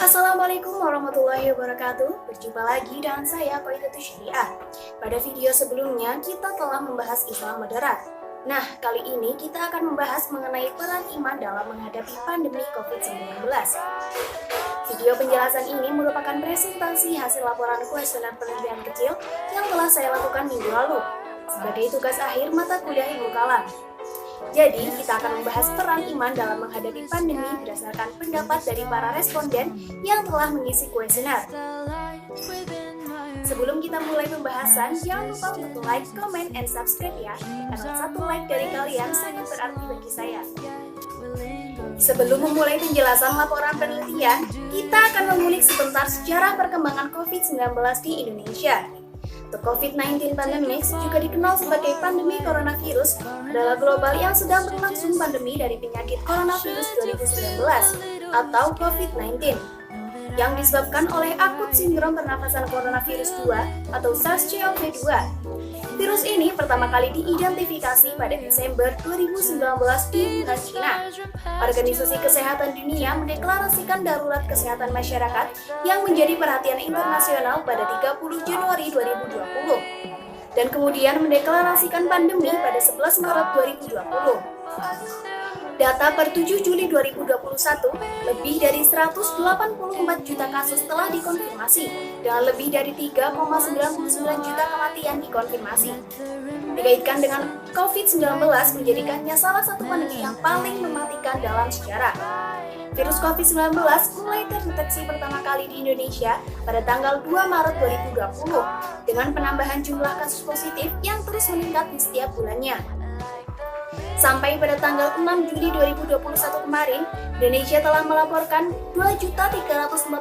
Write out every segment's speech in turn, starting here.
Assalamualaikum warahmatullahi wabarakatuh. Berjumpa lagi dengan saya Qoidatus Syariah. Pada video sebelumnya kita telah membahas Islam moderat. Nah, kali ini kita akan membahas mengenai peran iman dalam menghadapi pandemi COVID-19. Video penjelasan ini merupakan presentasi hasil laporan kuesioner penelitian kecil yang telah saya lakukan minggu lalu sebagai tugas akhir mata kuliah Ilmu Kalam. Jadi, kita akan membahas peran iman dalam menghadapi pandemi berdasarkan pendapat dari para responden yang telah mengisi kuesioner. Sebelum kita mulai pembahasan, jangan lupa untuk like, comment, and subscribe ya, karena satu like dari kalian sangat berarti bagi saya. Sebelum memulai penjelasan laporan penelitian, kita akan mengulik sebentar sejarah perkembangan COVID-19 di Indonesia. The COVID-19 pandemic juga dikenal sebagai pandemi coronavirus, adalah global yang sedang berlangsung pandemi dari penyakit coronavirus 2019 atau COVID-19 yang disebabkan oleh akut sindrom pernafasan coronavirus 2 atau SARS-CoV-2. Virus ini pertama kali diidentifikasi pada Desember 2019 di Wuhan, China. Organisasi Kesehatan Dunia mendeklarasikan darurat kesehatan masyarakat yang menjadi perhatian internasional pada 30 Januari 2020 dan kemudian mendeklarasikan pandemi pada 11 Maret 2020. Data per 7 Juli 2021, lebih dari 184 juta kasus telah dikonfirmasi, dengan lebih dari 3,99 juta kematian dikonfirmasi. Dikaitkan dengan COVID-19 menjadikannya salah satu pandemi yang paling mematikan dalam sejarah. Virus COVID-19 mulai terdeteksi pertama kali di Indonesia pada tanggal 2 Maret 2020, dengan penambahan jumlah kasus positif yang terus meningkat di setiap bulannya. Sampai pada tanggal 6 Juli 2021 kemarin, Indonesia telah melaporkan 2.345.018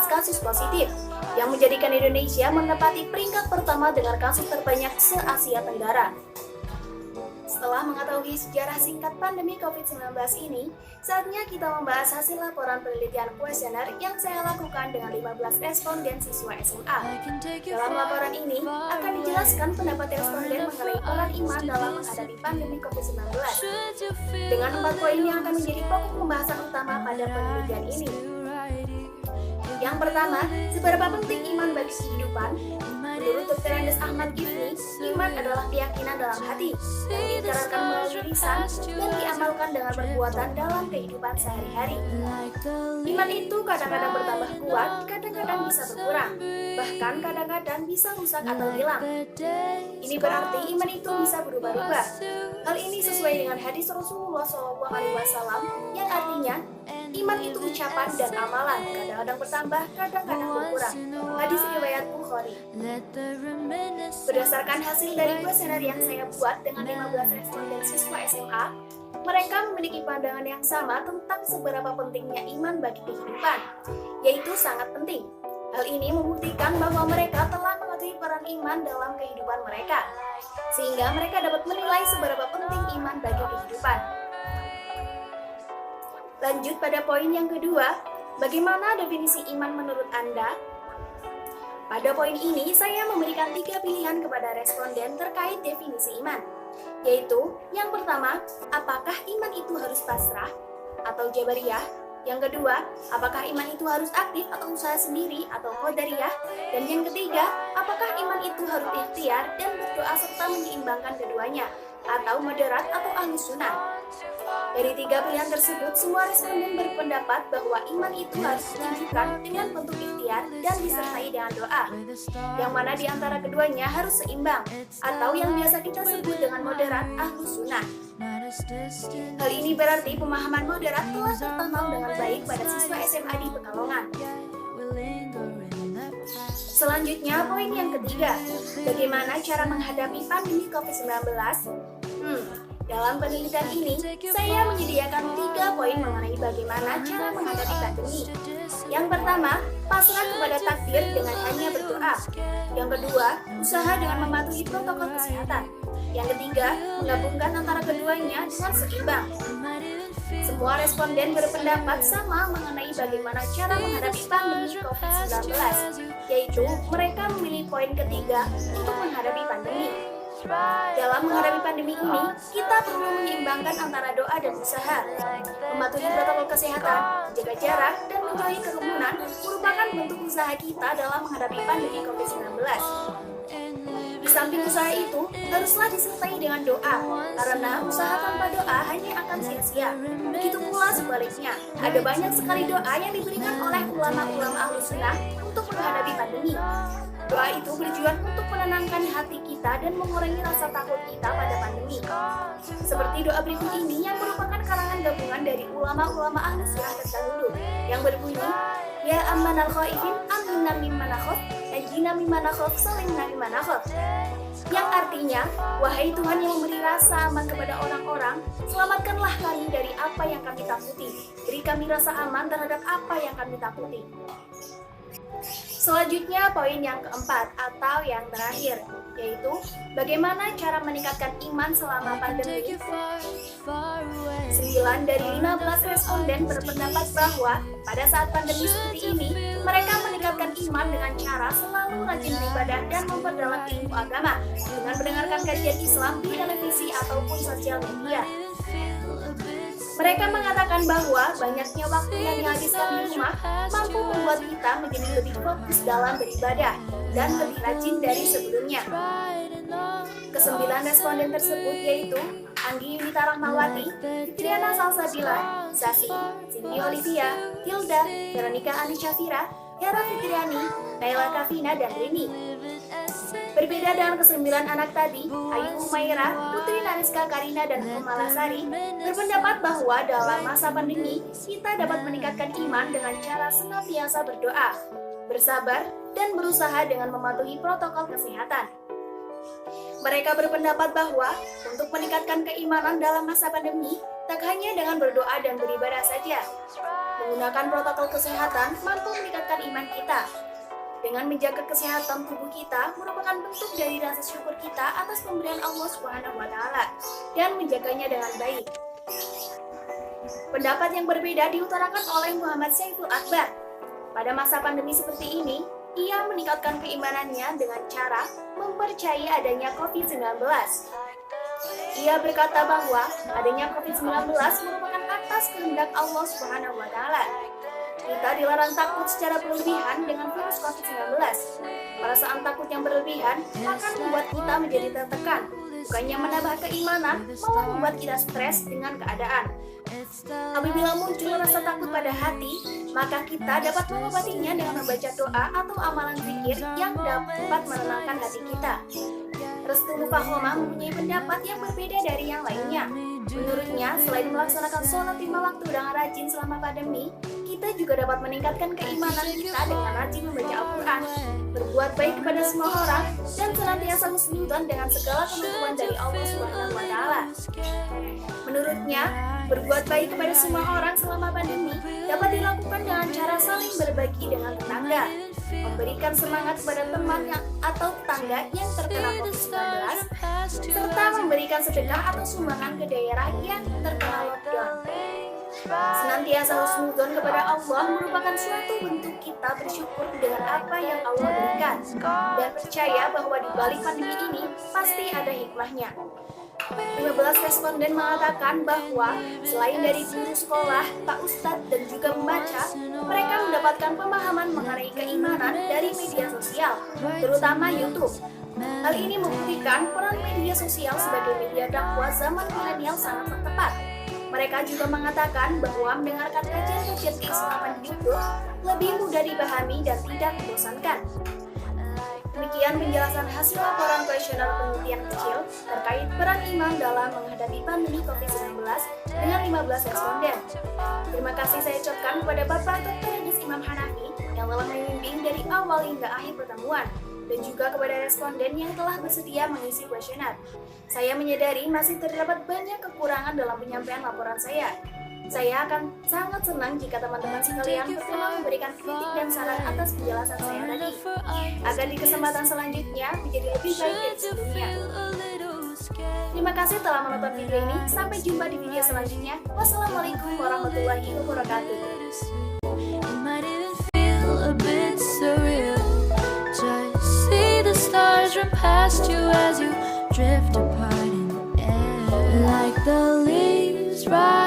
kasus positif, yang menjadikan Indonesia menempati peringkat pertama dengan kasus terbanyak se-Asia Tenggara. Setelah mengetahui sejarah singkat pandemi COVID-19 ini, saatnya kita membahas hasil laporan penelitian kuesioner yang saya lakukan dengan 15 responden siswa SMA. Dalam laporan ini, akan dijelaskan pendapat responden mengenai peran iman dalam menghadapi pandemi COVID-19. Dengan 4 poin yang akan menjadi pokok pembahasan utama pada penelitian ini. Yang pertama, seberapa penting iman bagi kehidupan? Menurut Dr. Andes Ahmad Gifni, iman adalah keyakinan dalam hati yang diikrarkan melalui lisan dan diamalkan dengan perbuatan dalam kehidupan sehari-hari. Iman itu kadang-kadang bertambah kuat, kadang-kadang bisa berkurang, bahkan kadang-kadang bisa rusak atau hilang. Ini berarti iman itu bisa berubah-ubah. Hal ini sesuai dengan hadis Rasulullah SAW yang artinya iman itu ucapan dan amalan, kadang-kadang bertambah, kadang-kadang berkurang. Hadis riwayat Bukhari. Berdasarkan hasil dari kuesioner yang saya buat dengan 15 responden siswa SMA, mereka memiliki pandangan yang sama tentang seberapa pentingnya iman bagi kehidupan, yaitu sangat penting. Hal ini membuktikan bahwa mereka telah mengetahui peran iman dalam kehidupan mereka, sehingga mereka dapat menilai seberapa penting iman bagi kehidupan. Lanjut pada poin yang kedua, bagaimana definisi iman menurut Anda? Pada poin ini, saya memberikan 3 pilihan kepada responden terkait definisi iman, yaitu yang pertama, apakah iman itu harus pasrah atau jabariyah? Yang kedua, apakah iman itu harus aktif atau usaha sendiri atau qadariyah? Dan yang ketiga, apakah iman itu harus ikhtiar dan berdoa serta menyeimbangkan keduanya atau moderat atau ahlus sunnah? Dari 3 pilihan tersebut, semua responden berpendapat bahwa iman itu harus ditunjukkan dengan bentuk ikhtiar dan disertai dengan doa, yang mana di antara keduanya harus seimbang, atau yang biasa kita sebut dengan moderat ahlus sunnah. Hal ini berarti pemahaman moderat telah tertanam dengan baik pada siswa SMA di Pekalongan. Selanjutnya, poin yang ketiga, bagaimana cara menghadapi pandemi COVID-19? Dalam penelitian ini, saya menyediakan 3 poin mengenai bagaimana cara menghadapi pandemi. Yang pertama, pasrah kepada takdir dengan hanya berdoa. Yang kedua, usaha dengan mematuhi protokol kesehatan. Yang ketiga, menggabungkan antara keduanya dengan seimbang. Semua responden berpendapat sama mengenai bagaimana cara menghadapi pandemi COVID-19, yaitu mereka memilih poin ketiga untuk menghadapi pandemi. Dalam menghadapi pandemi ini, kita perlu menyeimbangkan antara doa dan usaha. Mematuhi protokol kesehatan, menjaga jarak, dan menjauhi kerumunan merupakan bentuk usaha kita dalam menghadapi pandemi COVID-19. Di samping usaha itu, haruslah disertai dengan doa, karena usaha tanpa doa hanya akan sia-sia. Begitu pula sebaliknya, ada banyak sekali doa yang diberikan oleh ulama-ulama Ahlus Sunnah untuk menghadapi pandemi. Doa itu bertujuan untuk menenangkan hati kita dan mengurangi rasa takut kita pada pandemi. Seperti doa berikut ini yang merupakan karangan gabungan dari ulama-ulama Ahlus Sunnah terdahulu, yang berbunyi, Ya ammanal khaifin aminna mimman akhaf, najina mimman akhaf, salimna mimman akhaf. Yang artinya, wahai Tuhan yang memberi rasa aman kepada orang-orang, selamatkanlah kami dari apa yang kami takuti. Beri kami rasa aman terhadap apa yang kami takuti. Selanjutnya, poin yang keempat atau yang terakhir, yaitu bagaimana cara meningkatkan iman selama pandemi. 9 dari 15 responden berpendapat bahwa pada saat pandemi seperti ini, mereka meningkatkan iman dengan cara selalu rajin beribadah dan memperdalam ilmu agama dengan mendengarkan kajian Islam di televisi ataupun sosial media. Mereka mengatakan bahwa banyaknya waktu yang dihabiskan di rumah mampu membuat kita menjadi lebih fokus dalam beribadah dan lebih rajin dari sebelumnya. Kesembilan responden tersebut yaitu Anggi Yunita Rahmawati, Fitriana Salsabila, Sasi, Cindy Olivia, Hilda, Veronica Ani Syafira, Hera Fitriani, Naila Kavina, dan Rini. Berbeda dengan kesembilan anak tadi, Ayu Umaira, Putri Nariska Karina, dan Kumala Sari berpendapat bahwa dalam masa pandemi kita dapat meningkatkan iman dengan cara senantiasa berdoa, bersabar, dan berusaha dengan mematuhi protokol kesehatan. Mereka berpendapat bahwa untuk meningkatkan keimanan dalam masa pandemi tak hanya dengan berdoa dan beribadah saja. Menggunakan protokol kesehatan mampu meningkatkan iman kita. Dengan menjaga kesehatan tubuh kita merupakan bentuk dari rasa syukur kita atas pemberian Allah Subhanahu wa Ta'ala dan menjaganya dengan baik. Pendapat yang berbeda diutarakan oleh Muhammad Saiful Akbar. Pada masa pandemi seperti ini, ia meningkatkan keimanannya dengan cara mempercayai adanya COVID-19. Ia berkata bahwa adanya COVID-19 merupakan atas kehendak Allah Subhanahu wa Ta'ala. Kita dilarang takut secara berlebihan dengan virus COVID-19. Perasaan takut yang berlebihan akan membuat kita menjadi tertekan, bukannya menambah keimanan, malah membuat kita stres dengan keadaan. Apabila muncul rasa takut pada hati, maka kita dapat mengobatinya dengan membaca doa atau amalan zikir yang dapat menenangkan hati kita. Restu Mufahomah mempunyai pendapat yang berbeda dari yang lainnya. Menurutnya, selain melaksanakan sholat 5 waktu dengan rajin selama pandemi, kita juga dapat meningkatkan keimanan kita dengan rajin membaca Al-Quran, berbuat baik kepada semua orang, dan senantiasa husnudzon dengan segala ketentuan dari Allah Subhanahu wa Ta'ala. Menurutnya, berbuat baik kepada semua orang selama pandemi dapat dilakukan dengan cara saling berbagi dengan tetangga, memberikan semangat kepada teman atau tetangga yang terkena COVID-19, serta memberikan sedekah atau sumbangan ke daerah yang terkena lockdown. Senantiasa husnudzon kepada Allah merupakan suatu bentuk kita bersyukur dengan apa yang Allah berikan dan percaya bahwa di balik pandemi ini pasti ada hikmahnya. 15 responden mengatakan bahwa selain dari guru sekolah, Pak Ustadz, dan juga membaca, mereka mendapatkan pemahaman mengenai keimanan dari media sosial, terutama YouTube. Hal ini membuktikan peran media sosial sebagai media dakwah zaman milenial sangat tepat. Mereka juga mengatakan bahwa mendengarkan kajian-kajian keislaman di YouTube lebih mudah dipahami dan tidak membosankan. Demikian penjelasan hasil laporan kuesioner penelitian kecil terkait peran iman dalam menghadapi pandemi COVID-19 dengan 15 responden. Terima kasih saya ucapkan kepada Bapak Dr. Yudis Imam Hanafi yang telah membimbing dari awal hingga akhir pertemuan, dan juga kepada responden yang telah bersedia mengisi kuesioner. Saya menyadari masih terdapat banyak kekurangan dalam penyampaian laporan saya. Saya akan sangat senang jika teman-teman sekalian berkenan memberikan kritik dan saran atas penjelasan saya tadi, agar di kesempatan selanjutnya menjadi lebih baik dari sebelumnya. Terima kasih telah menonton video ini. Sampai jumpa di video selanjutnya. Wassalamualaikum warahmatullahi wabarakatuh. Past you as you drift apart in the air, like the leaves right